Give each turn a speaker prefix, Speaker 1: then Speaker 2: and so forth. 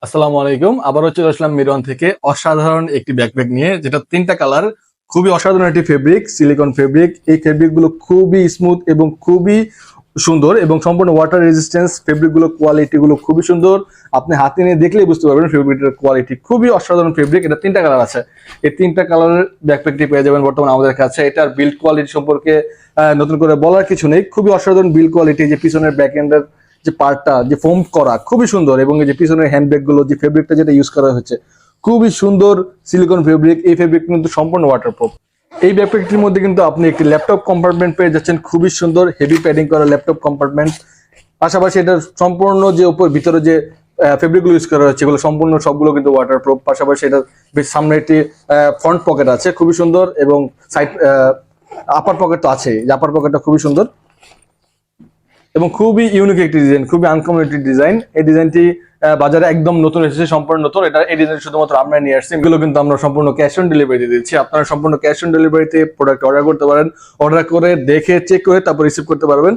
Speaker 1: আসসালামু আলাইকুম। আবারও চলে আসলাম মিরওয়ান থেকে অসাধারণ একটি ব্যাকপ্যাক নিয়ে, যেটা তিনটা কালার। খুবই অসাধারণ একটি ফেব্রিক, সিলিকন ফেব্রিক। এই ফেব্রিক গুলো খুবই স্মুথ এবং খুবই সুন্দর এবং সম্পূর্ণ ওয়াটার রেজিস্ট্যান্স। ফেব্রিক গুলো কোয়ালিটি গুলো খুবই সুন্দর। আপনি হাতে নিয়ে দেখলেই বুঝতে পারবেন ফেব্রিকের কোয়ালিটি খুবই অসাধারণ ফেব্রিক। এটা তিনটা কালার আছে। এই তিনটা কালারের ব্যাকপ্যাকটি পেয়ে যাবেন বর্তমানে আমাদের কাছে। এটার বিল্ড কোয়ালিটি সম্পর্কে নতুন করে বলার কিছু নেই। খুবই অসাধারণ বিল্ড কোয়ালিটি। যে পিছনের ব্যাক এন্ডের যে পার্টটা যে ফোম করা খুবই সুন্দর, এবং এই যে পিছনের হ্যান্ডব্যাগ গুলো যে ফেব্রিকটা যেটা ইউজ করা হয়েছে খুবই সুন্দর সিলিকন ফেব্রিক। এই ফেব্রিক কিন্তু সম্পূর্ণ ওয়াটারপ্রুফ। এই ব্যাকপ্যাকটির মধ্যে কিন্তু আপনি একটি ল্যাপটপ কম্পার্টমেন্ট পেয়ে যাচ্ছেন, খুবই সুন্দর হেভি প্যাডিং করা ল্যাপটপ কম্পার্টমেন্ট। পাশাপাশি এটার সম্পূর্ণ যে উপর ভিতরে যে ফেব্রিক গুলো ইউজ করা হচ্ছে এগুলো সম্পূর্ণ সবগুলো কিন্তু ওয়াটারপ্রুফ। পাশাপাশি এটার বেশ সামনে একটি ফ্রন্ট পকেট আছে খুবই সুন্দর, এবং সাইড আপার পকেট তো আছে, আপার পকেটটা খুবই সুন্দর এবং খুবই ইউনিক একটি ডিজাইন, খুবই আনকমন একটি ডিজাইন। এই ডিজাইনটি বাজারে একদম নতুন এসেছে, সম্পূর্ণ নতুন। এটা এই ডিজাইন শুধুমাত্র আমরা নিয়ে আসছি। এগুলো কিন্তু আমরা সম্পূর্ণ ক্যাশ অন ডেলিভারি দিয়ে দিচ্ছি। আপনারা সম্পূর্ণ ক্যাশ অন ডেলিভারিতে প্রোডাক্ট অর্ডার করতে পারেন। অর্ডার করে দেখে চেক করে তারপর রিসিভ করতে পারবেন।